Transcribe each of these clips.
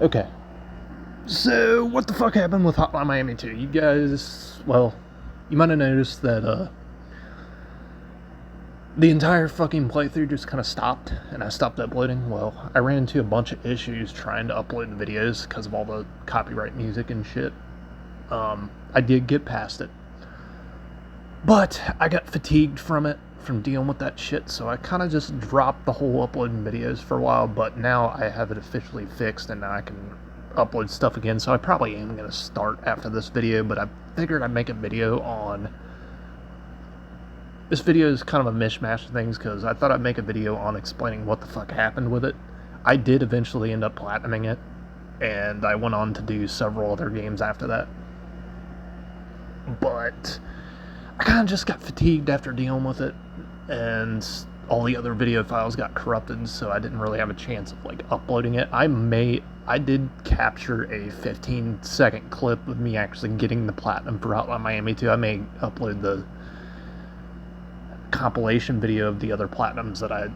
Okay, so what the fuck happened with Hotline Miami 2? You guys, well, you might have noticed that the entire fucking playthrough just kind of stopped, and I stopped uploading. Well, I ran into a bunch of issues trying to upload the videos because of all the copyright music and shit. I did get past it, but I got fatigued from it, from dealing with that shit, so I kind of just dropped the whole uploading videos for a while, but now I have it officially fixed, and now I can upload stuff again, so I probably am going to start after this video, but I figured I'd make a video on... This video is kind of a mishmash of things, because I thought I'd make a video on explaining what the fuck happened with it. I did eventually end up platinuming it, and I went on to do several other games after that. But I kind of just got fatigued after dealing with it, and all the other video files got corrupted, so I didn't really have a chance of like uploading it. I did capture a 15-second clip of me actually getting the platinum for Hotline Miami 2. I may upload the compilation video of the other platinums that I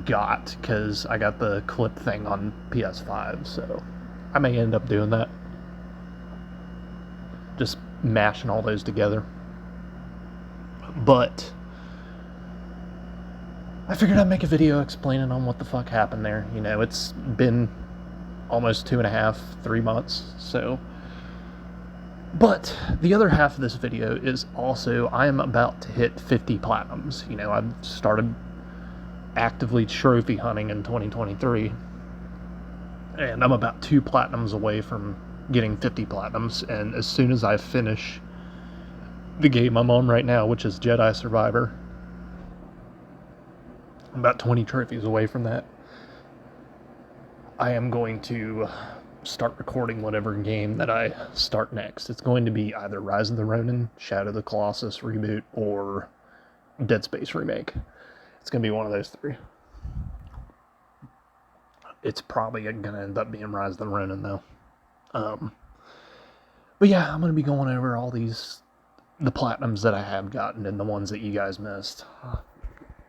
got, because I got the clip thing on PS5, so I may end up doing that. Just mashing all those together. But I figured I'd make a video explaining on what the fuck happened there. You know, it's been almost 2.5, 3 months, so... But the other half of this video is also, I am about to hit 50 platinums. You know, I've started actively trophy hunting in 2023, and I'm about 2 platinums away from getting 50 platinums, and as soon as I finish the game I'm on right now, which is Jedi Survivor, I'm about 20 trophies away from that, I am going to start recording whatever game that I start next. It's going to be either Rise of the Ronin, Shadow of the Colossus reboot, or Dead Space remake. It's going to be one of those 3. It's probably going to end up being Rise of the Ronin, though. But yeah, I'm going to be going over all the platinums that I have gotten and the ones that you guys missed.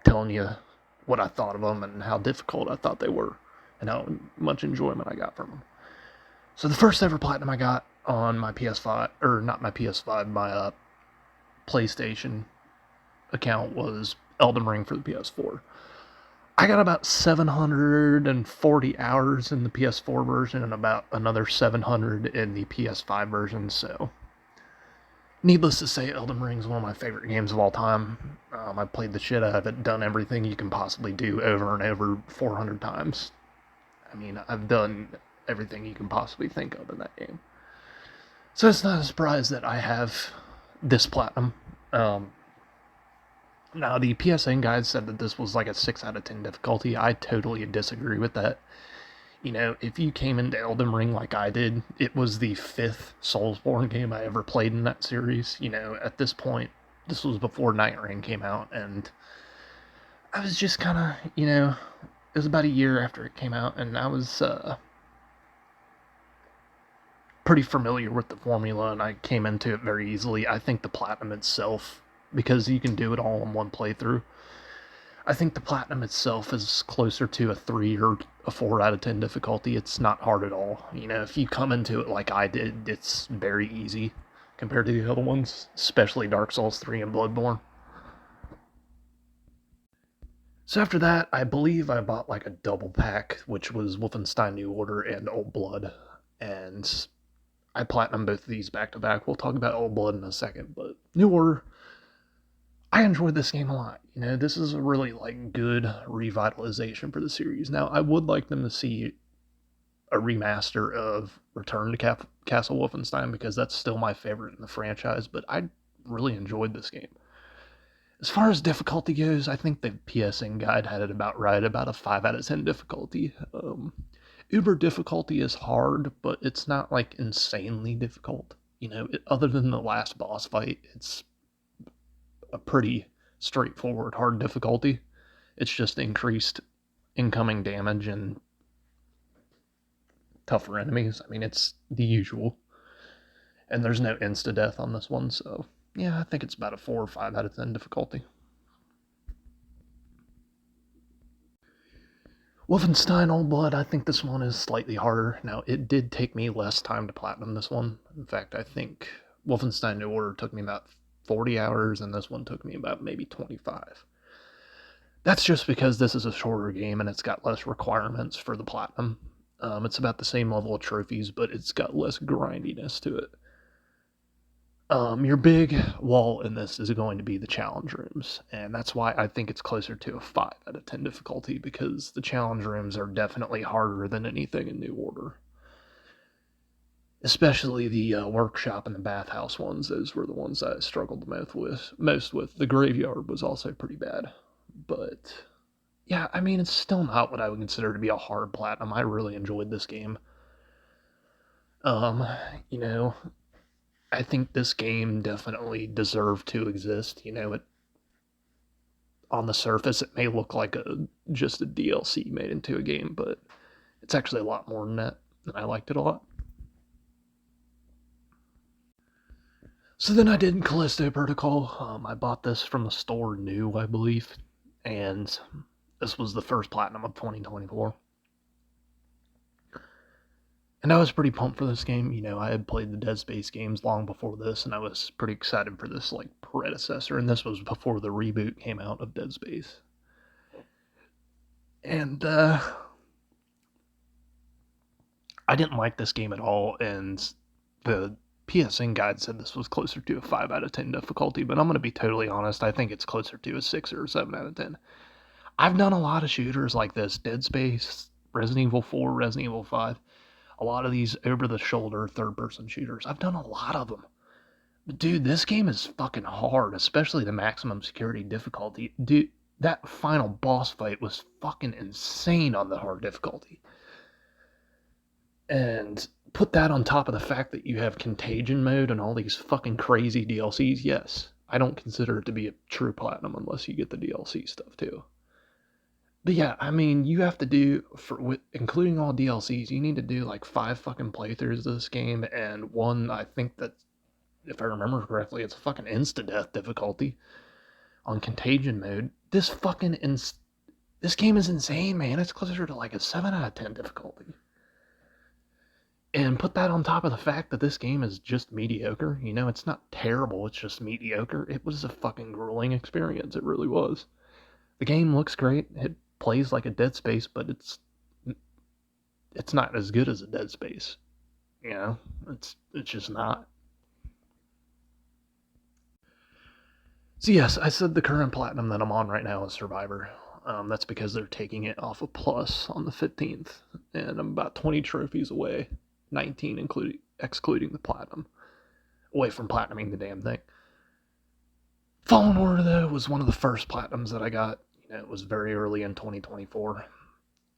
Telling you what I thought of them and how difficult I thought they were, and how much enjoyment I got from them. So the first ever platinum I got on my PS5, or not my PS5, my PlayStation account was Elden Ring for the PS4. I got about 740 hours in the PS4 version and about another 700 in the PS5 version, so... Needless to say, Elden Ring is one of my favorite games of all time. I played the shit out of it, done everything you can possibly do over and over 400 times. I mean, I've done everything you can possibly think of in that game. So it's not a surprise that I have this platinum. Now, the PSN guide said that this was like a 6 out of 10 difficulty. I totally disagree with that. You know, if you came into Elden Ring like I did, it was the 5th Soulsborne game I ever played in that series. You know, at this point, this was before Night Rain came out, and I was just kind of, you know, it was about a year after it came out, and I was pretty familiar with the formula, and I came into it very easily. I think the platinum itself, because you can do it all in one playthrough, I think the platinum itself is closer to a 3 or a 4 out of 10 difficulty. It's not hard at all. You know, if you come into it like I did, it's very easy compared to the other ones, especially Dark Souls 3 and Bloodborne. So after that, I believe I bought like a double pack, which was Wolfenstein New Order and Old Blood, and I platinum both of these back to back. We'll talk about Old Blood in a second, but New Order, I enjoyed this game a lot. You know, this is a really like good revitalization for the series. Now, I would like them to see a remaster of Return to Castle Wolfenstein, because that's still my favorite in the franchise, but I really enjoyed this game. As far as difficulty goes, I think the PSN guide had it about right, about a 5 out of 10 difficulty. Uber difficulty is hard, but it's not like insanely difficult. You know, other than the last boss fight, it's a pretty straightforward hard difficulty. It's just increased incoming damage and tougher enemies. I mean, it's the usual. And there's no insta-death on this one, so yeah, I think it's about a 4 or 5 out of 10 difficulty. Wolfenstein Old Blood, I think this one is slightly harder. Now, it did take me less time to platinum this one. In fact, I think Wolfenstein New Order took me about 40 hours, and this one took me about maybe 25. That's just because this is a shorter game and it's got less requirements for the platinum. It's about the same level of trophies, but it's got less grindiness to it. Your big wall in this is going to be the challenge rooms, and that's why I think it's closer to a 5 out of 10 difficulty, because the challenge rooms are definitely harder than anything in New Order. Especially the workshop and the bathhouse ones, those were the ones I struggled most with. The graveyard was also pretty bad, but yeah, I mean, it's still not what I would consider to be a hard platinum. I really enjoyed this game. Um, you know, I think this game definitely deserved to exist. It on the surface it may look like just a DLC made into a game, but it's actually a lot more than that, and I liked it a lot. So then I did Callisto Protocol. I bought this from the store new, I believe, and this was the first platinum of 2024. And I was pretty pumped for this game. I had played the Dead Space games long before this, and I was pretty excited for this like predecessor. And this was before the reboot came out of Dead Space. And I didn't like this game at all. And the PSN guide said this was closer to a 5 out of 10 difficulty. But I'm going to be totally honest. I think it's closer to a 6 or a 7 out of 10. I've done a lot of shooters like this: Dead Space, Resident Evil 4, Resident Evil 5. A lot of these over-the-shoulder third-person shooters. I've done a lot of them. But dude, this game is fucking hard, especially the maximum security difficulty. Dude, that final boss fight was fucking insane on the hard difficulty. And put that on top of the fact that you have contagion mode and all these fucking crazy DLCs. Yes, I don't consider it to be a true platinum unless you get the DLC stuff too. But yeah, I mean, you have to do including all DLCs. You need to do like 5 fucking playthroughs of this game, and one, I think that if I remember correctly, it's a fucking insta death difficulty on contagion mode. This game is insane, man. It's closer to like a 7 out of 10 difficulty. And put that on top of the fact that this game is just mediocre. It's not terrible. It's just mediocre. It was a fucking grueling experience. It really was. The game looks great. It plays like a Dead Space, but it's not as good as a Dead Space. It's just not. So yes, I said the current platinum that I'm on right now is Survivor. That's because they're taking it off of Plus on the 15th, and I'm about 20 trophies away, 19 excluding the platinum, away from platinuming the damn thing. Fallen Order, though, was one of the first platinums that I got. It was very early in 2024,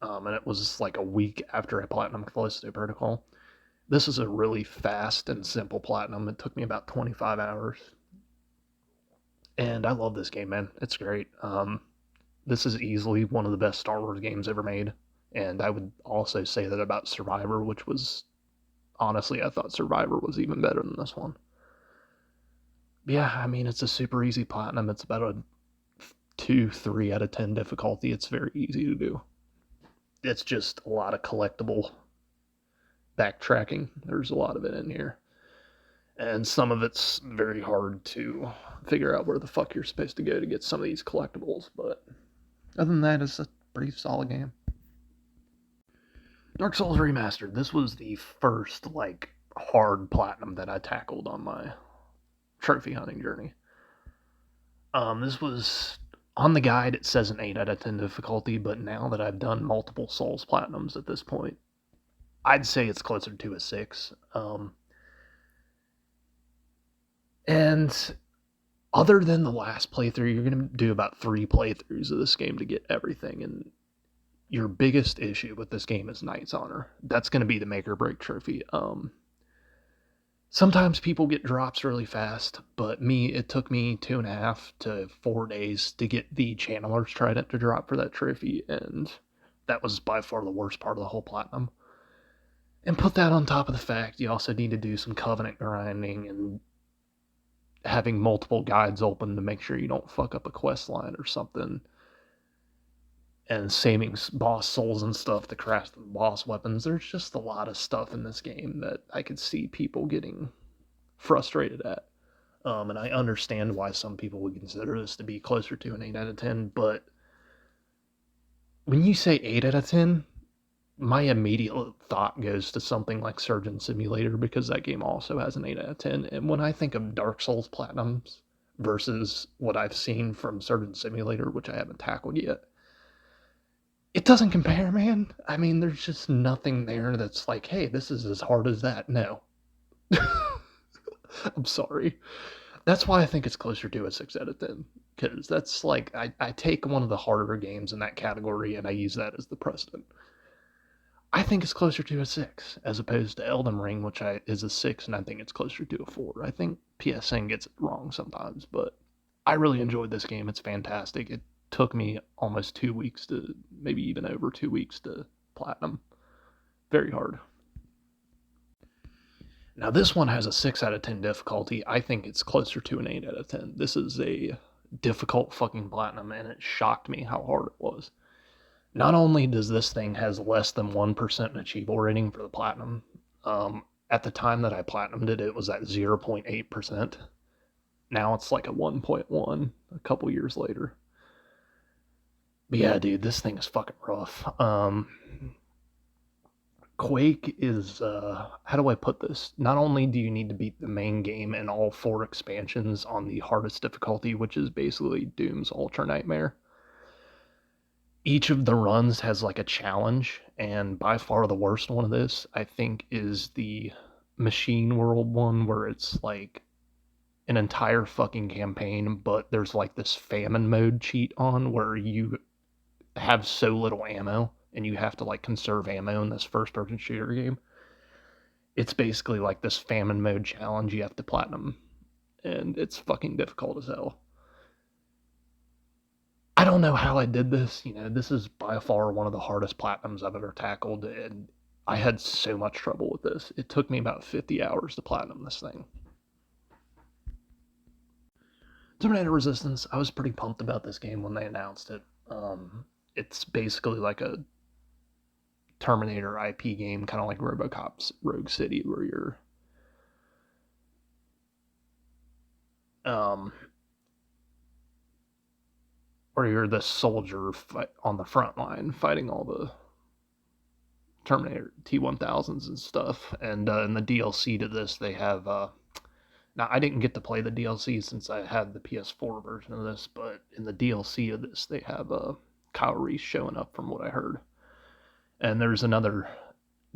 and it was like a week after I platinum Callisto Protocol. This is a really fast and simple platinum. It took me about 25 hours. And I love this game, man. It's great. This is easily one of the best Star Wars games ever made. And I would also say that about Survivor, which was, honestly, I thought Survivor was even better than this one. Yeah, I mean, it's a super easy platinum. It's about a 2, 3 out of 10 difficulty. It's very easy to do. It's just a lot of collectible backtracking. There's a lot of it in here. And some of it's very hard to figure out where the fuck you're supposed to go to get some of these collectibles. But other than that, it's a pretty solid game. Dark Souls Remastered. This was the first, hard platinum that I tackled on my trophy hunting journey. This was on the guide. It says an 8 out of 10 difficulty, but now that I've done multiple Souls platinums at this point, I'd say it's closer to a 6. And other than the last playthrough, you're going to do about 3 playthroughs of this game to get everything. And your biggest issue with this game is Knight's Honor. That's going to be the make or break trophy. Sometimes people get drops really fast, but it took me 2.5 to 4 days to get the Channeler's Trident to drop for that trophy, and that was by far the worst part of the whole platinum. And put that on top of the fact you also need to do some Covenant grinding and having multiple guides open to make sure you don't fuck up a quest line or something. and saving boss souls and stuff to craft the boss weapons. There's just a lot of stuff in this game that I could see people getting frustrated at. And I understand why some people would consider this to be closer to an 8 out of 10, but when you say 8 out of 10, my immediate thought goes to something like Surgeon Simulator because that game also has an 8 out of 10. And when I think of Dark Souls Platinums versus what I've seen from Surgeon Simulator, which I haven't tackled yet, it doesn't compare, man. I mean, there's just nothing there that's like, hey, this is as hard as that. No. I'm sorry. That's why I think it's closer to a 6 out of 10. Because that's like, I take one of the harder games in that category and I use that as the precedent. I think it's closer to a 6 as opposed to Elden Ring, which is a 6, and I think it's closer to a 4. I think PSN gets it wrong sometimes, but I really enjoyed this game. It's fantastic. It took me almost 2 weeks to, maybe even over 2 weeks to platinum. Very hard. Now, this one has a 6 out of 10 difficulty. I think it's closer to an 8 out of 10. This is a difficult fucking platinum, and it shocked me how hard it was. Not only does this thing has less than 1% achievable rating for the platinum, at the time that I platinumed it, it was at 0.8%. Now it's like a 1.1 a couple years later. But yeah, dude, this thing is fucking rough. Quake is, how do I put this? Not only do you need to beat the main game and all 4 expansions on the hardest difficulty, which is basically Doom's Ultra Nightmare, each of the runs has like a challenge, and by far the worst one of this, I think, is the Machine World one, where it's like an entire fucking campaign, but there's like this famine mode cheat on where you have so little ammo and you have to like conserve ammo in this first person shooter game. It's basically like this famine mode challenge you have to platinum, and it's fucking difficult as hell. I don't know how I did this. This is by far one of the hardest platinums I've ever tackled, and I had so much trouble with this. It took me about 50 hours to platinum this thing. Terminator Resistance, I was pretty pumped about this game when they announced it. It's basically like a Terminator IP game, kind of like RoboCop's Rogue City, where you're the soldier on the front line fighting all the Terminator T-1000s and stuff. And in the DLC to this, they have now I didn't get to play the DLC since I had the PS4 version of this, but in the DLC of this, they have Kyle Reese showing up, from what I heard. And there's another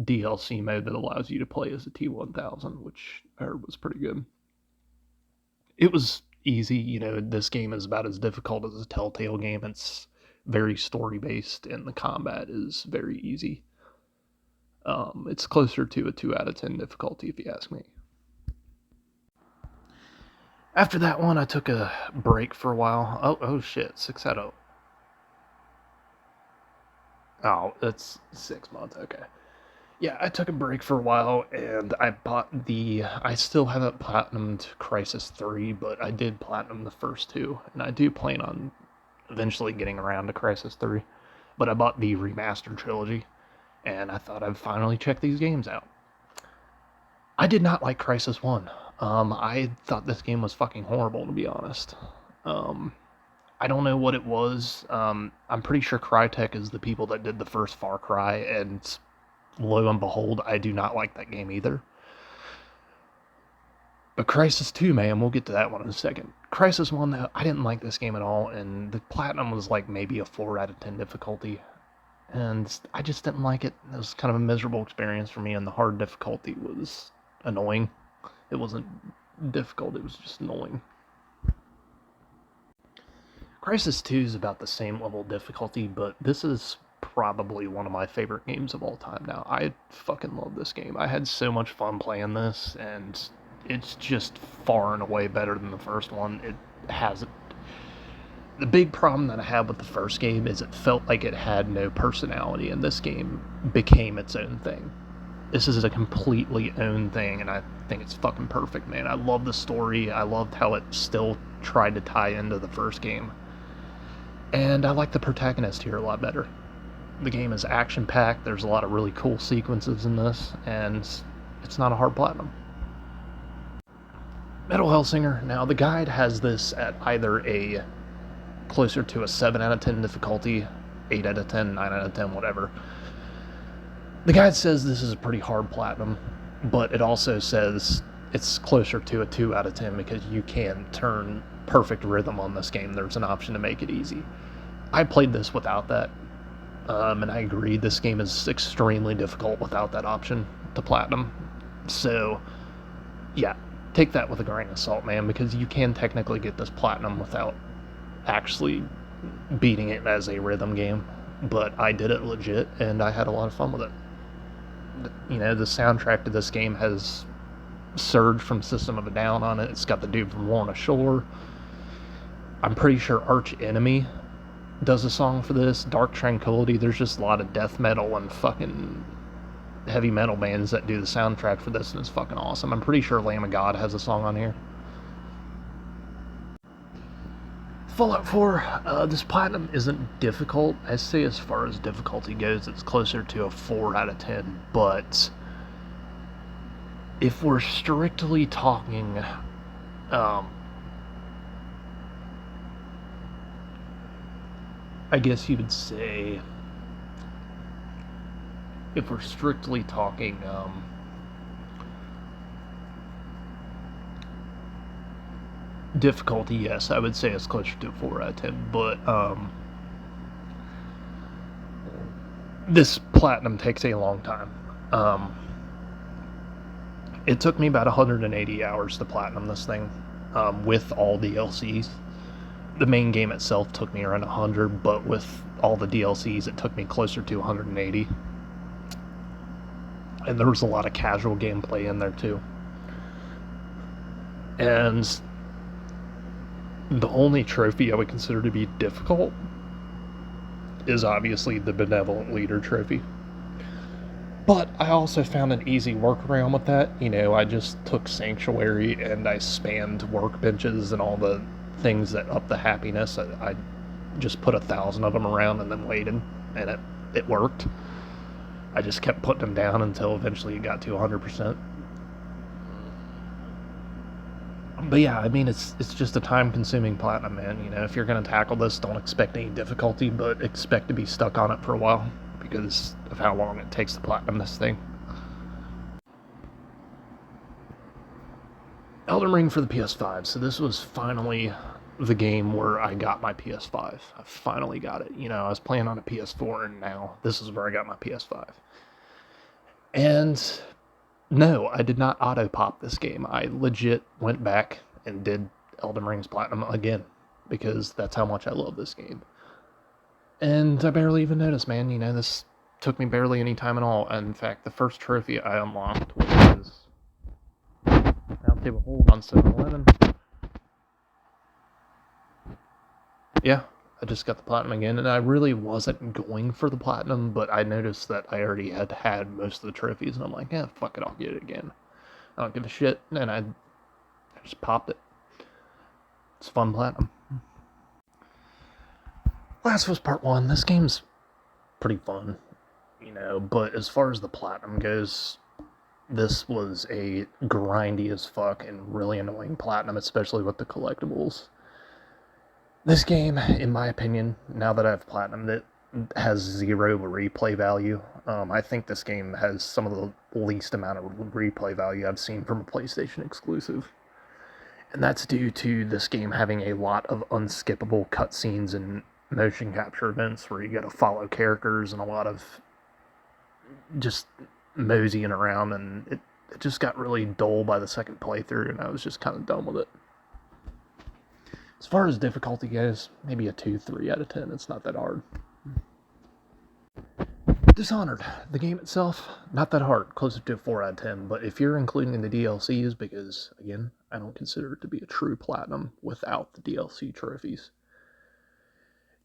DLC mode that allows you to play as a T-1000, which I heard was pretty good. It was easy. This game is about as difficult as a Telltale game. It's very story-based, and the combat is very easy. It's closer to a 2 out of 10 difficulty, if you ask me. After that one, I took a break for a while. Oh shit, 6 out of... Oh, that's 6 months, okay. Yeah, I took a break for a while, and I still haven't platinumed Crysis 3, but I did platinum the first 2, and I do plan on eventually getting around to Crysis 3. But I bought the remastered trilogy, and I thought I'd finally check these games out. I did not like Crysis 1. I thought this game was fucking horrible, to be honest. I don't know what it was. I'm pretty sure Crytek is the people that did the first Far Cry, and lo and behold, I do not like that game either. But Crysis 2, man, we'll get to that one in a second. Crysis 1, though, I didn't like this game at all, and the platinum was like maybe a 4 out of 10 difficulty. And I just didn't like it. It was kind of a miserable experience for me, and the hard difficulty was annoying. It wasn't difficult, it was just annoying. Crysis 2 is about the same level of difficulty, but this is probably one of my favorite games of all time now. I fucking love this game. I had so much fun playing this, and it's just far and away better than the first one. The big problem that I had with the first game is it felt like it had no personality, and this game became its own thing. This is a completely own thing, and I think it's fucking perfect, man. I love the story. I loved how it still tried to tie into the first game. And I like the protagonist here a lot better. The game is action-packed, there's a lot of really cool sequences in this, and it's not a hard platinum. Metal Hellsinger, now the guide has this at either a closer to a 7 out of 10 difficulty, 8 out of 10, 9 out of 10, whatever. The guide says this is a pretty hard platinum, but it also says it's closer to a 2 out of 10 because you can turn perfect rhythm on this game. There's an option to make it easy. I played this without that, and I agree this game is extremely difficult without that option to platinum. So, yeah, take that with a grain of salt, man, because you can technically get this platinum without actually beating it as a rhythm game. But I did it legit, and I had a lot of fun with it. You know, the soundtrack to this game has Surge from System of a Down on it. It's got the dude from Lorna Shore. I'm pretty sure Arch Enemy does a song for this. Dark Tranquility. There's just a lot of death metal and fucking heavy metal bands that do the soundtrack for this, and it's fucking awesome. I'm pretty sure Lamb of God has a song on here. Fallout 4, this platinum isn't difficult. I say as far as difficulty goes, it's closer to a 4 out of 10, but if we're strictly talking, I guess you would say, if we're strictly talking, difficulty, yes, I would say it's closer to a 4 out of 10, but, this platinum takes a long time. It took me about 180 hours to platinum this thing, with all DLCs. The main game itself took me around 100, but with all the DLCs, it took me closer to 180. And there was a lot of casual gameplay in there too. And the only trophy I would consider to be difficult is obviously the Benevolent Leader trophy. But I also found an easy workaround with that. You know, I just took Sanctuary and I spammed workbenches and all the things that up the happiness. I just put 1,000 of them around and then waited, and it worked. I just kept putting them down until eventually it got to 100%. But yeah, I mean, it's just a time-consuming platinum, man. You know, if you're going to tackle this, don't expect any difficulty, but expect to be stuck on it for a while because of how long it takes to platinum this thing. Elden Ring for the PS5. So this was finally the game where I got my PS5. I finally got it. You know, I was playing on a PS4, and now this is where I got my PS5. And no, I did not auto-pop this game. I legit went back and did Elden Ring's Platinum again, because that's how much I love this game. And I barely even noticed, man. You know, this took me barely any time at all. In fact, the first trophy I unlocked was Round Table Hold on 7-Eleven. Yeah, I just got the Platinum again, and I really wasn't going for the Platinum, but I noticed that I already had most of the trophies, and I'm like, yeah, fuck it, I'll get it again. I don't give a shit, and I just popped it. It's fun Platinum. Last was Part 1. This game's pretty fun, you know, but as far as the Platinum goes, this was a grindy as fuck and really annoying Platinum, especially with the collectibles. This game, in my opinion, now that I've Platinumed it, has 0 replay value. I think this game has some of the least amount of replay value I've seen from a PlayStation exclusive. And that's due to this game having a lot of unskippable cutscenes and motion capture events where you gotta follow characters and a lot of just moseying around, and it just got really dull by the second playthrough, and I was just kind of done with it. As far as difficulty goes, maybe a 2, 3 out of 10. It's not that hard. Dishonored. The game itself, not that hard. Closer to a 4 out of 10. But if you're including the DLCs, because, again, I don't consider it to be a true platinum without the DLC trophies,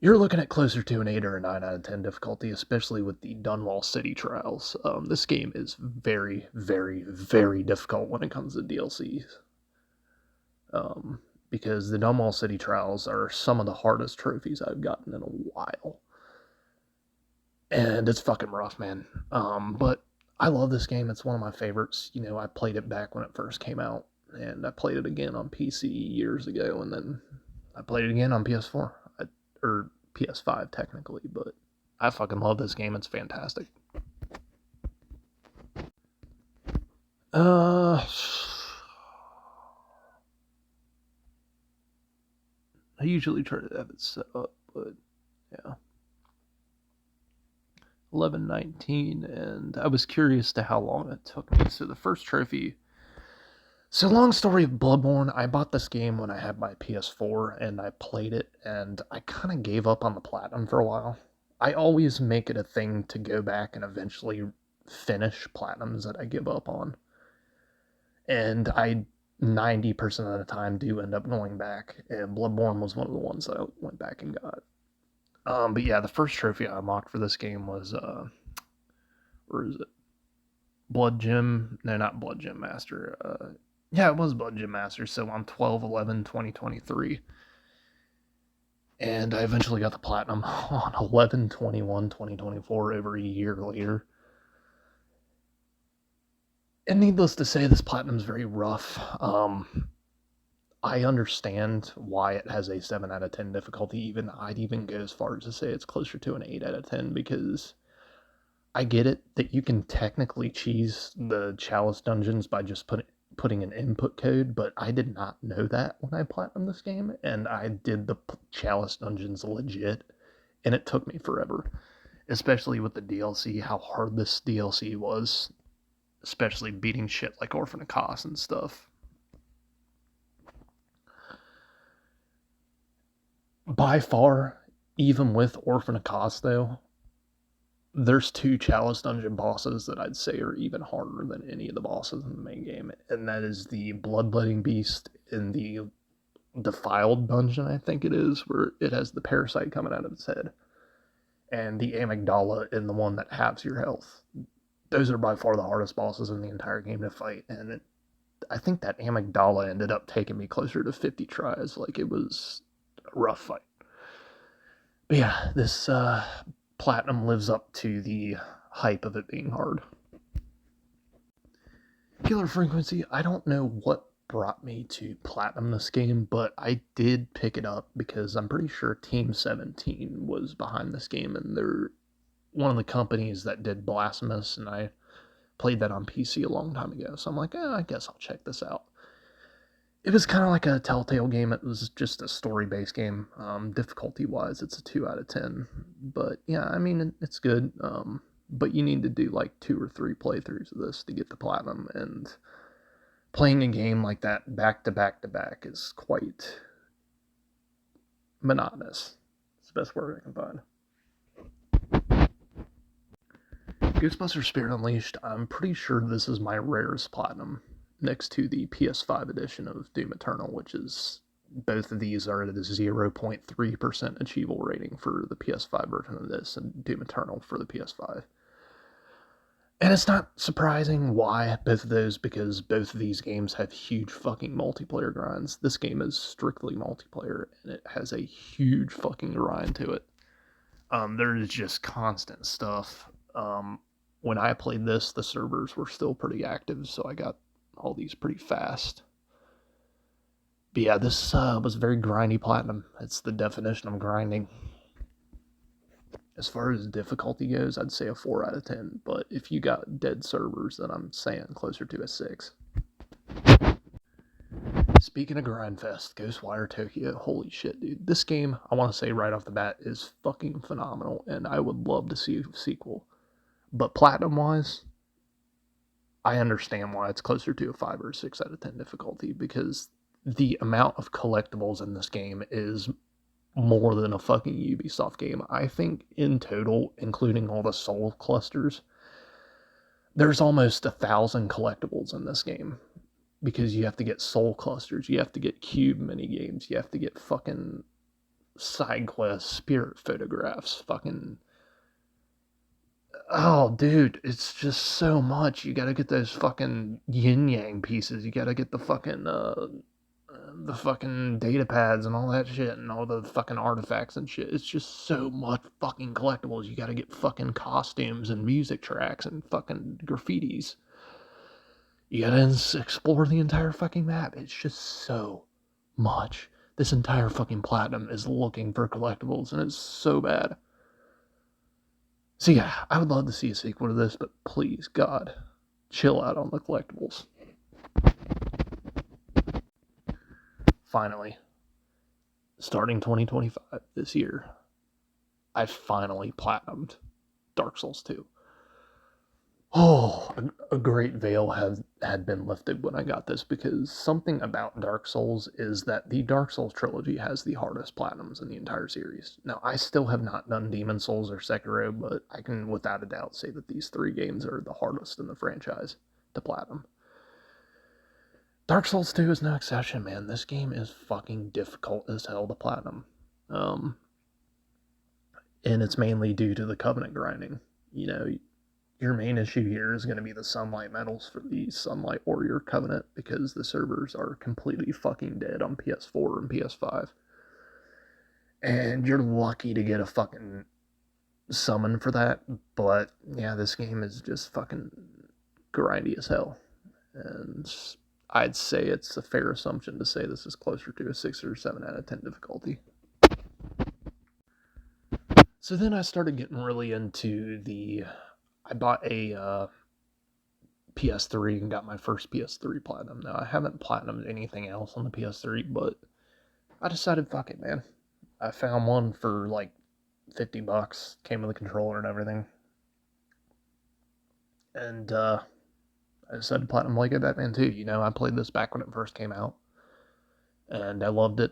you're looking at closer to an 8 or a 9 out of 10 difficulty, especially with the Dunwall City Trials. This game is very, very, very difficult when it comes to DLCs. because the Dunwall City Trials are some of the hardest trophies I've gotten in a while. And it's fucking rough, man. But I love this game. It's one of my favorites. You know, I played it back when it first came out, and I played it again on PC years ago, and then I played it again on PS4, or PS5 technically, but I fucking love this game. It's fantastic. I usually try to have it set up, but yeah. 11:19, and I was curious to how long it took me. So the first trophy. So long story of Bloodborne, I bought this game when I had my PS4 and I played it and I kind of gave up on the platinum for a while. I always make it a thing to go back and eventually finish platinums that I give up on. And I 90% of the time do end up going back, and Bloodborne was one of the ones that I went back and got. But yeah, the first trophy I unlocked for this game was where is it? Blood Gym? No, not Blood Gym Master. Yeah, it was Blood Gym Master. So on 12/11/2023, and I eventually got the platinum on 11/21/2024, over a year later. And needless to say, this platinum is very rough. I understand why it has a 7 out of 10 difficulty. I'd even go as far as to say it's closer to an 8 out of 10, because I get it that you can technically cheese the Chalice dungeons by just putting an input code, but I did not know that when I platinumed this game, and I did the Chalice dungeons legit, and it took me forever, especially with the DLC, how hard this DLC was, especially beating shit like Orphan of Kos and stuff. By far, even with Orphan of Kos, though, there's 2 Chalice dungeon bosses that I'd say are even harder than any of the bosses in the main game, and that is the Bloodletting Beast in the Defiled dungeon, I think it is, where it has the parasite coming out of its head, and the Amygdala in the one that halves your health. Those are by far the hardest bosses in the entire game to fight, and I think that Amygdala ended up taking me closer to 50 tries. Like, it was a rough fight. But yeah, this platinum lives up to the hype of it being hard. Killer Frequency, I don't know what brought me to platinum this game, but I did pick it up because I'm pretty sure Team 17 was behind this game, and they're one of the companies that did Blasphemous, and I played that on PC a long time ago, so I'm like, I guess I'll check this out. It was kind of like a Telltale game. It was just a story-based game. Difficulty-wise, it's a 2 out of 10. But yeah, I mean, it's good. But you need to do like 2 or 3 playthroughs of this to get the platinum. And playing a game like that back to back to back is quite monotonous. It's the best word I can find. Ghostbusters Spirit Unleashed, I'm pretty sure this is my rarest platinum, next to the PS5 edition of Doom Eternal, which is, both of these are at a 0.3% achievable rating for the PS5 version of this, and Doom Eternal for the PS5. And it's not surprising why both of those, because both of these games have huge fucking multiplayer grinds. This game is strictly multiplayer, and it has a huge fucking grind to it. There is just constant stuff. When I played this, the servers were still pretty active, so I got all these pretty fast. But yeah, this was very grindy platinum. It's the definition of grinding. As far as difficulty goes, I'd say a 4 out of 10, but if you got dead servers, then I'm saying closer to a 6. Speaking of Grindfest, Ghostwire Tokyo, holy shit, dude. This game, I want to say right off the bat, is fucking phenomenal, and I would love to see a sequel. But platinum-wise, I understand why it's closer to a 5 or a 6 out of 10 difficulty, because the amount of collectibles in this game is more than a fucking Ubisoft game. I think in total, including all the soul clusters, there's almost 1,000 collectibles in this game, because you have to get soul clusters, you have to get cube mini games, you have to get fucking side quests, spirit photographs, fucking, oh dude, it's just so much. You gotta get those fucking yin yang pieces, you gotta get the fucking the fucking data pads and all that shit and all the fucking artifacts and shit. It's just so much fucking collectibles. You gotta get fucking costumes and music tracks and fucking graffitis. You gotta explore the entire fucking map. It's just so much. This entire fucking platinum is looking for collectibles, and it's so bad. So yeah, I would love to see a sequel to this, but please, God, chill out on the collectibles. Finally, starting 2025 this year, I finally platinumed Dark Souls 2. Oh, a great veil had been lifted when I got this, because something about Dark Souls is that the Dark Souls trilogy has the hardest platinums in the entire series. Now, I still have not done Demon Souls or Sekiro, but I can without a doubt say that these three games are the hardest in the franchise to platinum. Dark Souls 2 is no exception, man. This game is fucking difficult as hell to platinum. Um, and it's mainly due to the Covenant grinding. You know, your main issue here is going to be the Sunlight medals for the Sunlight Warrior Covenant, because the servers are completely fucking dead on PS4 and PS5. And you're lucky to get a fucking summon for that, but yeah, this game is just fucking grindy as hell. And I'd say it's a fair assumption to say this is closer to a 6 or 7 out of 10 difficulty. So then I started getting really into I bought a PS3 and got my first PS3 platinum. Now, I haven't platinumed anything else on the PS3, but I decided, fuck it, man. I found one for like $50, came with a controller and everything. And I decided to platinum Lego Batman 2. You know, I played this back when it first came out, and I loved it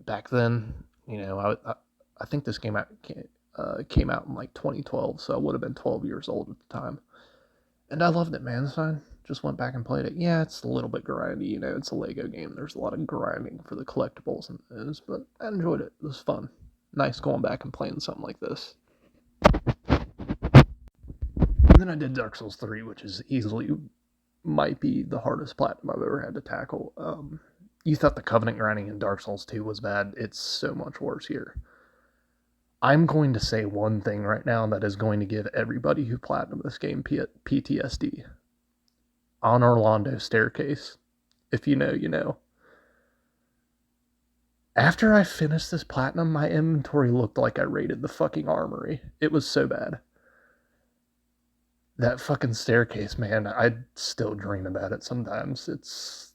back then. You know, I think this came out in like 2012, so I would have been 12 years old at the time. And I loved it, man. So I just went back and played it. Yeah, it's a little bit grindy, you know, it's a Lego game. There's a lot of grinding for the collectibles and things, but I enjoyed it. It was fun. Nice going back and playing something like this. And then I did Dark Souls 3, which is easily might be the hardest platinum I've ever had to tackle. You thought the Covenant grinding in Dark Souls 2 was bad. It's so much worse here. I'm going to say one thing right now that is going to give everybody who platinumed this game PTSD. On Orlando Staircase. If you know, you know. After I finished this platinum, my inventory looked like I raided the fucking armory. It was so bad. That fucking staircase, man, I still dream about it sometimes. It's...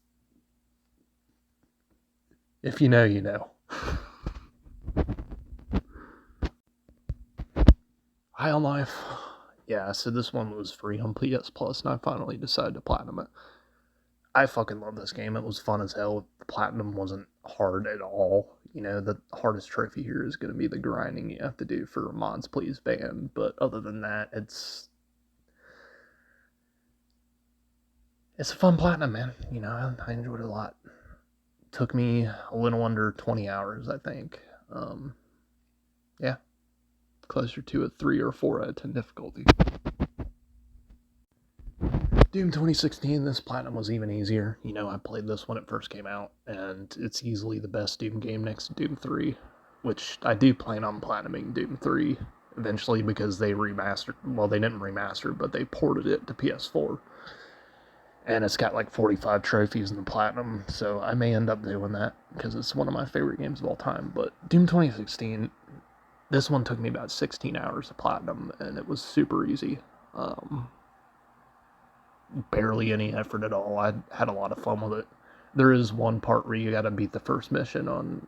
If you know, you know. High on Life. Yeah, so this one was free on PS Plus, and I finally decided to platinum it. I fucking love this game. It was fun as hell. The platinum wasn't hard at all. You know, the hardest trophy here is going to be the grinding you have to do for Mods Please Ban, but other than that, it's a fun platinum, man. You know, I enjoyed it a lot. It took me a little under 20 hours, I think. Yeah, closer to a 3 or 4 out of 10 difficulty. Doom 2016, this platinum was even easier. You know, I played this when it first came out, and it's easily the best Doom game next to Doom 3, which I do plan on platinuming Doom 3 eventually, because they remastered, well, they didn't remaster, but they ported it to PS4. And it's got like 45 trophies in the platinum, so I may end up doing that, because it's one of my favorite games of all time. But Doom 2016, this one took me about 16 hours to platinum, and it was super easy. Barely any effort at all. I had a lot of fun with it. There is one part where you gotta beat the first mission on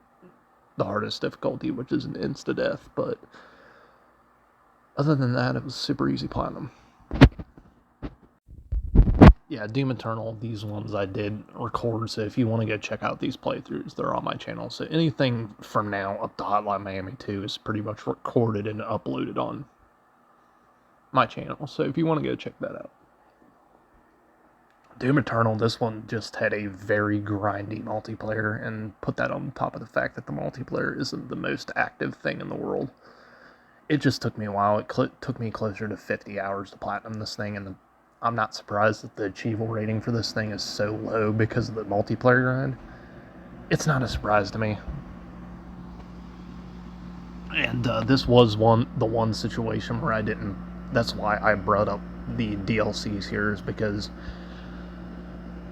the hardest difficulty, which is an insta-death, but other than that, it was super easy platinum. Yeah, Doom Eternal, these ones I did record, so if you want to go check out these playthroughs, they're on my channel. So anything from now up to Hotline Miami 2 is pretty much recorded and uploaded on my channel, so if you want to go check that out. Doom Eternal, this one just had a very grindy multiplayer, and put that on top of the fact that the multiplayer isn't the most active thing in the world. It just took me a while. It took me closer to 50 hours to platinum this thing, and I'm not surprised that the achievable rating for this thing is so low because of the multiplayer grind. it's not a surprise to me. And this was the one situation where I didn't. That's why I brought up the DLCs here, is because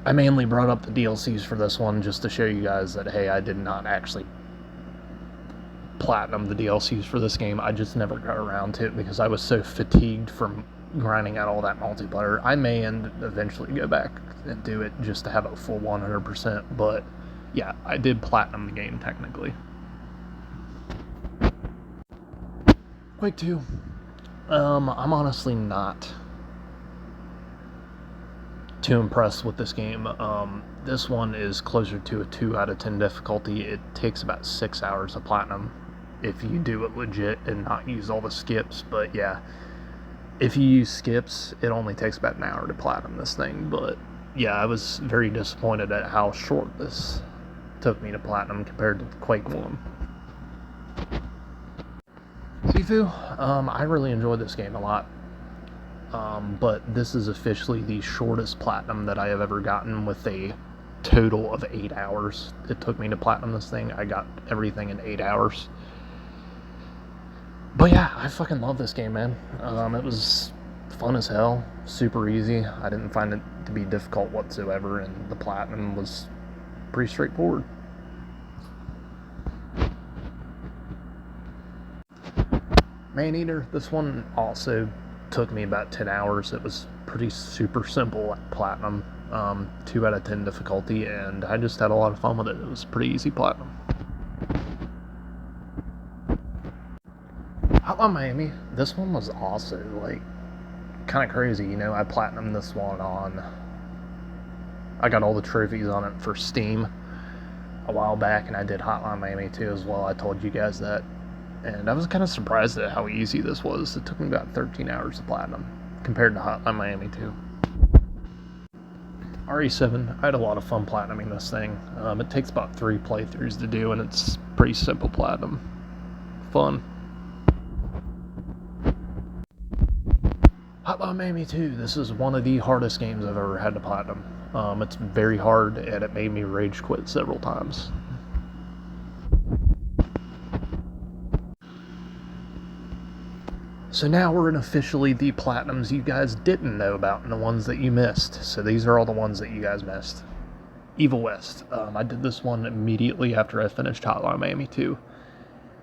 I mainly brought up the DLCs for this one just to show you guys that, hey, I did not actually platinum the DLCs for this game. I just never got around to it because I was so fatigued from grinding out all that multiplayer. I may eventually go back and do it just to have a full 100%, but yeah, I did platinum the game technically. Quake 2. I'm honestly not too impressed with this game. This one is closer to a 2 out of 10 difficulty. It takes about 6 hours of platinum if you do it legit and not use all the skips, but yeah, if you use skips, it only takes about an hour to platinum this thing. But yeah, I was very disappointed at how short this took me to platinum compared to Quake 1. Sifu, I really enjoyed this game a lot. But this is officially the shortest platinum that I have ever gotten, with a total of 8 hours. It took me to platinum this thing. I got everything in 8 hours. But yeah, I fucking love this game, man. It was fun as hell, super easy. I didn't find it to be difficult whatsoever, and the platinum was pretty straightforward. Maneater, this one also took me about 10 hours. It was pretty super simple at platinum, 2 out of 10 difficulty, and I just had a lot of fun with it. It was pretty easy platinum. Hotline Miami, this one was also like kind of crazy. You know, I platinumed this one I got all the trophies on it for Steam a while back, and I did Hotline Miami 2 as well. I told you guys that. And I was kind of surprised at how easy this was. It took me about 13 hours to platinum compared to Hotline Miami 2. RE7, I had a lot of fun platinuming this thing. It takes about 3 playthroughs to do, and it's pretty simple platinum. Fun. Hotline Miami 2, this is one of the hardest games I've ever had to platinum. It's very hard, and it made me rage quit several times. So now we're in officially the platinums you guys didn't know about and the ones that you missed. So these are all the ones that you guys missed. Evil West. I did this one immediately after I finished Hotline Miami 2.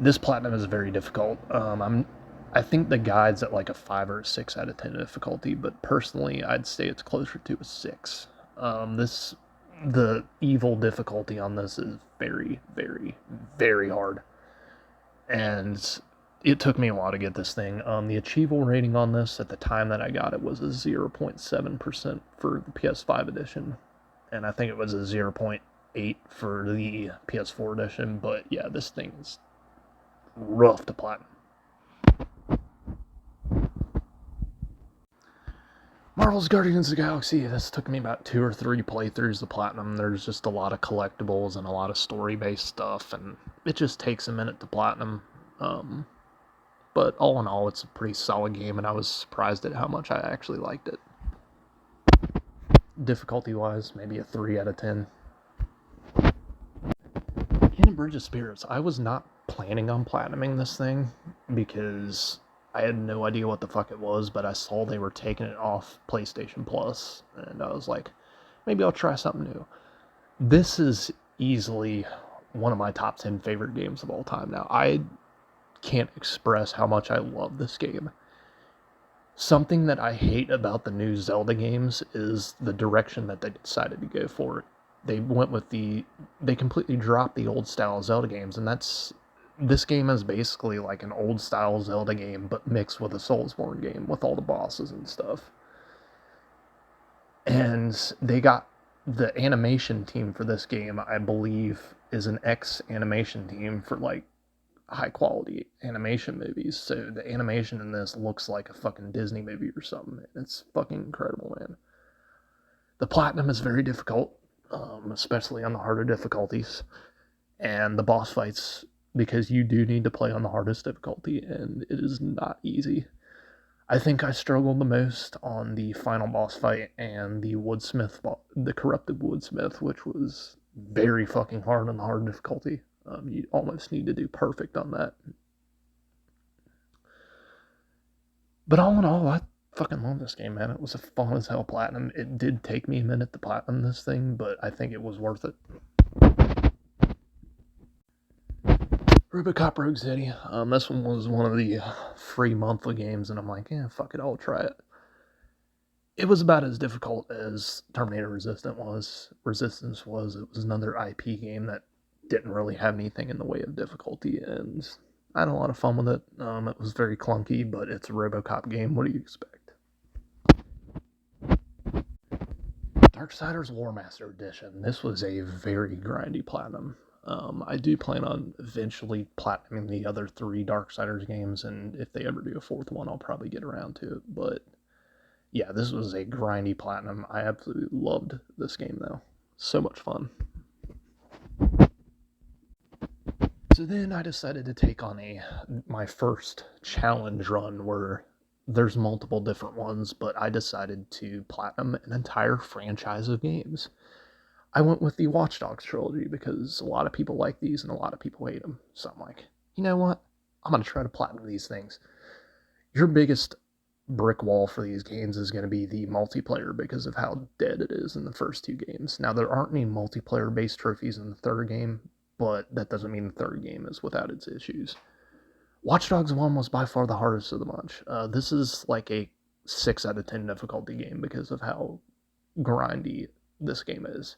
This platinum is very difficult. I think the guide's at like a 5 or a 6 out of 10 difficulty, but personally I'd say it's closer to a 6. The evil difficulty on this is very, very, very hard. And it took me a while to get this thing. The achievable rating on this at the time that I got it was a 0.7% for the PS5 edition, and I think it was a 0.8 for the PS4 edition. But yeah, this thing is rough to platinum. Marvel's Guardians of the Galaxy, this took me about 2 or 3 playthroughs to platinum. There's just a lot of collectibles and a lot of story-based stuff, and it just takes a minute to platinum. But all in all, it's a pretty solid game, and I was surprised at how much I actually liked it. Difficulty-wise, maybe a 3 out of 10. Kingdom Bridge of Spirits, I was not planning on platinuming this thing because I had no idea what the fuck it was, but I saw they were taking it off PlayStation Plus, and I was like, maybe I'll try something new. This is easily one of my top 10 favorite games of all time now. I can't express how much I love this game. Something that I hate about the new Zelda games is the direction that they decided to go for. They completely dropped the old style Zelda games, and this game is basically like an old style Zelda game, but mixed with a Soulsborne game with all the bosses and stuff. And they got the animation team for this game, I believe, is an ex-animation team for like high quality animation movies. So the animation in this looks like a fucking Disney movie or something. It's fucking incredible, man. The platinum is very difficult, especially on the harder difficulties. And the boss fights, because you do need to play on the hardest difficulty, and it is not easy. I think I struggled the most on the final boss fight and the corrupted woodsmith, which was very fucking hard on the hard difficulty. You almost need to do perfect on that. But all in all, I fucking love this game, man. It was a fun as hell platinum. It did take me a minute to platinum this thing, but I think it was worth it. RoboCop Rogue City. This one was one of the free monthly games, and I'm like, yeah, fuck it, I'll try it. It was about as difficult as Terminator Resistance was. It was another IP game that didn't really have anything in the way of difficulty, and I had a lot of fun with it. It was very clunky, but it's a RoboCop game. What do you expect? Darksiders Warmaster Edition. This was a very grindy platinum. I do plan on eventually platinuming the other 3 Darksiders games, and if they ever do a 4th one, I'll probably get around to it. But yeah, this was a grindy platinum. I absolutely loved this game, though. So much fun. So then I decided to take on my first challenge run where there's multiple different ones, but I decided to platinum an entire franchise of games. I went with the Watch Dogs trilogy because a lot of people like these and a lot of people hate them. So I'm like, you know what? I'm going to try to platinum these things. Your biggest brick wall for these games is going to be the multiplayer because of how dead it is in the first 2 games. Now, there aren't any multiplayer based trophies in the 3rd game, but that doesn't mean the 3rd game is without its issues. Watch Dogs 1 was by far the hardest of the bunch. This is like a 6 out of 10 difficulty game because of how grindy this game is.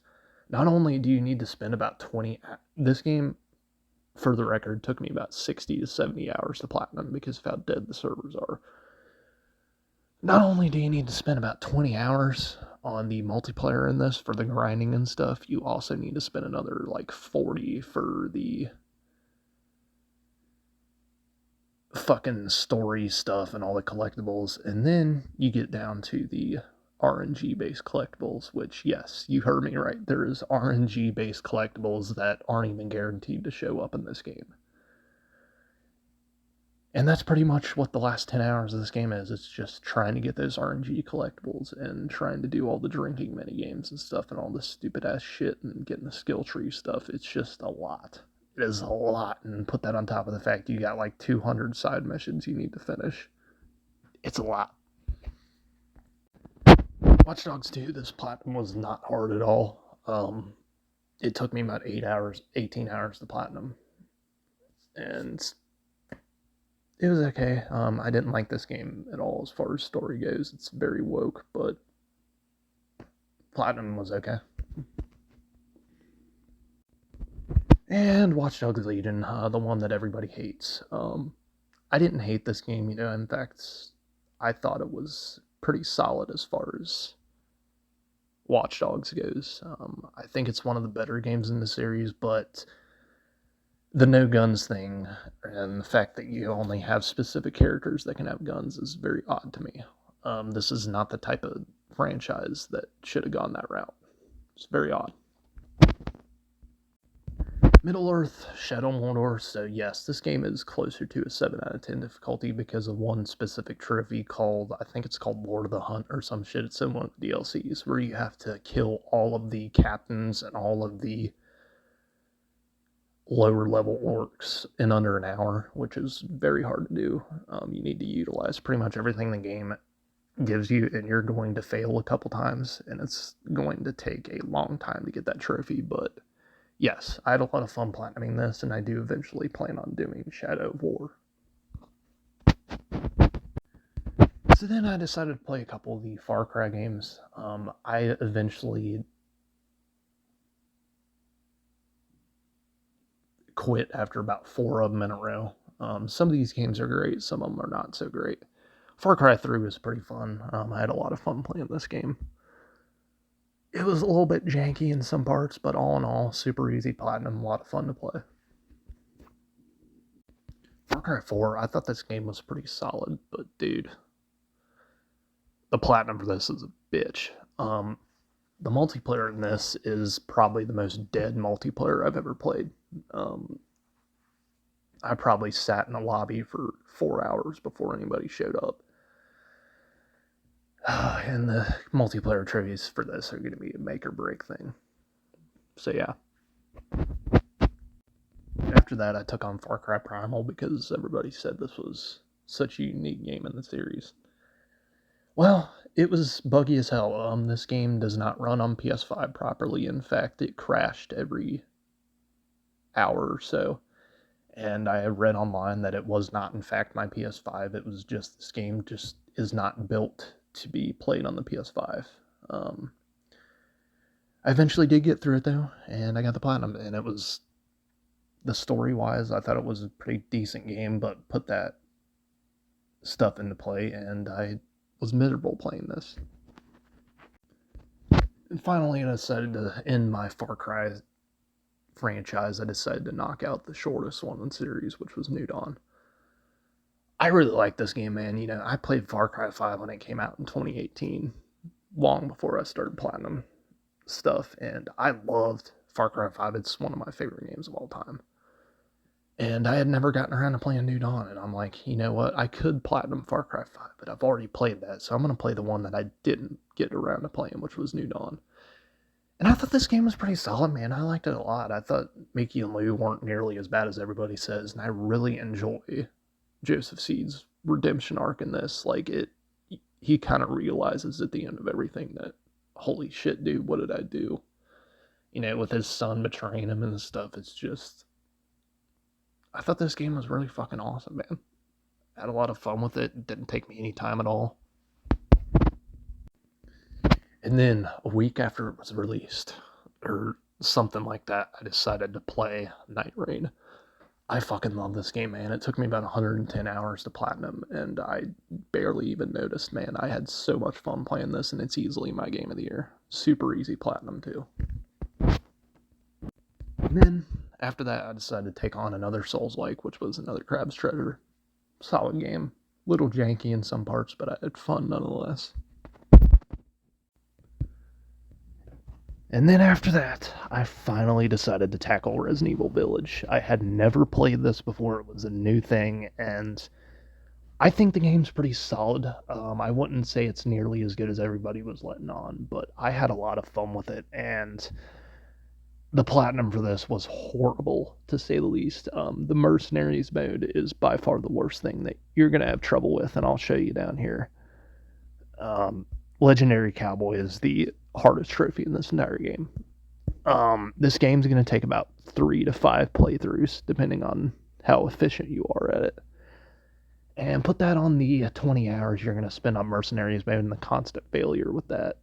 Not only do you need to spend about 20... This game, for the record, took me about 60 to 70 hours to platinum because of how dead the servers are. Not only do you need to spend about 20 hours on the multiplayer in this for the grinding and stuff, you also need to spend another like 40 for the fucking story stuff and all the collectibles. And then you get down to the RNG based collectibles, which, yes, you heard me right. There is RNG based collectibles that aren't even guaranteed to show up in this game. And that's pretty much what the last 10 hours of this game is. It's just trying to get those RNG collectibles and trying to do all the drinking mini games and stuff and all this stupid ass shit and getting the skill tree stuff. It's just a lot. It is a lot. And put that on top of the fact you got like 200 side missions you need to finish. It's a lot. Watch Dogs 2, this platinum was not hard at all. It took me about 18 hours to platinum. And it was okay. I didn't like this game at all as far as story goes. It's very woke, but platinum was okay. And Watch Dogs Legion, the one that everybody hates. I didn't hate this game, in fact, I thought it was pretty solid as far as Watch Dogs goes. I think it's one of the better games in the series, but the no guns thing and the fact that you only have specific characters that can have guns is very odd to me. This is not the type of franchise that should have gone that route. It's very odd. Middle-earth, Shadow Mordor. So yes, this game is closer to a 7 out of 10 difficulty because of one specific trophy called, I think it's called Lord of the Hunt or some shit. It's in one of the DLCs where you have to kill all of the captains and all of the lower level orcs in under an hour, which is very hard to do. You need to utilize pretty much everything the game gives you, and you're going to fail a couple times, and it's going to take a long time to get that trophy, but yes, I had a lot of fun platinuming this, and I do eventually plan on doing Shadow of War. So then I decided to play a couple of the Far Cry games. I eventually quit after about 4 of them in a row. Some of these games are great, some of them are not so great. Far Cry 3 was pretty fun. I had a lot of fun playing this game. It was a little bit janky in some parts, but all in all, super easy platinum, a lot of fun to play. Far Cry 4, I thought this game was pretty solid, but dude, the platinum for this is a bitch. The multiplayer in this is probably the most dead multiplayer I've ever played. I probably sat in a lobby for 4 hours before anybody showed up. And the multiplayer trophies for this are going to be a make or break thing. So yeah. After that, I took on Far Cry Primal because everybody said this was such a unique game in the series. Well, it was buggy as hell. This game does not run on PS5 properly. In fact, it crashed every hour or so. And I read online that it was not, in fact, my PS5. It was just this game just is not built to be played on the PS5. I eventually did get through it though, and I got the platinum, and it was the story wise, I thought it was a pretty decent game, but put that stuff into play, and I was miserable playing this. And finally, I decided to end my Far Cry franchise. I decided to knock out the shortest one in the series, which was New Dawn. I really like this game, man. You know, I played Far Cry 5 when it came out in 2018, long before I started platinum stuff, and I loved Far Cry 5. It's one of my favorite games of all time. And I had never gotten around to playing New Dawn, and I'm like, you know what? I could platinum Far Cry 5, but I've already played that, so I'm going to play the one that I didn't get around to playing, which was New Dawn. And I thought this game was pretty solid, man. I liked it a lot. I thought Mickey and Lou weren't nearly as bad as everybody says, and I really enjoy Joseph Seed's redemption arc in this. Like, he kind of realizes at the end of everything that, holy shit, dude, what did I do? You know, with his son betraying him and stuff, it's just... I thought this game was really fucking awesome, man. I had a lot of fun with it. It didn't take me any time at all. And then, a week after it was released, or something like that, I decided to play Night Rain. I fucking love this game, man. It took me about 110 hours to platinum, and I barely even noticed, man. I had so much fun playing this, and it's easily my game of the year. Super easy platinum, too. And then, after that, I decided to take on another Souls-like, which was another Crab's Treasure. Solid game. Little janky in some parts, but I had fun nonetheless. And then after that, I finally decided to tackle Resident Evil Village. I had never played this before. It was a new thing, and I think the game's pretty solid. I wouldn't say it's nearly as good as everybody was letting on, but I had a lot of fun with it, and the platinum for this was horrible, to say the least. The Mercenaries mode is by far the worst thing that you're going to have trouble with, and I'll show you down here. Legendary Cowboy is the hardest trophy in this entire game. This game's going to take about 3 to 5 playthroughs, depending on how efficient you are at it. And put that on the 20 hours you're going to spend on Mercenaries mode and the constant failure with that.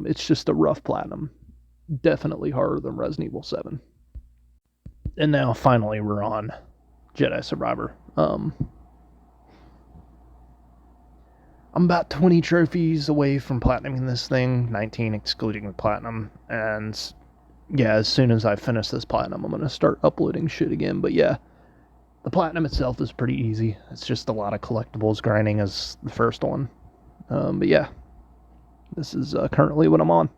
It's just a rough platinum. Definitely harder than Resident Evil 7. And now, finally, we're on Jedi Survivor. I'm about 20 trophies away from platinuming this thing, 19 excluding the platinum, and yeah, as soon as I finish this platinum, I'm going to start uploading shit again, but yeah, the platinum itself is pretty easy. It's just a lot of collectibles grinding as the first one, but yeah, this is currently what I'm on.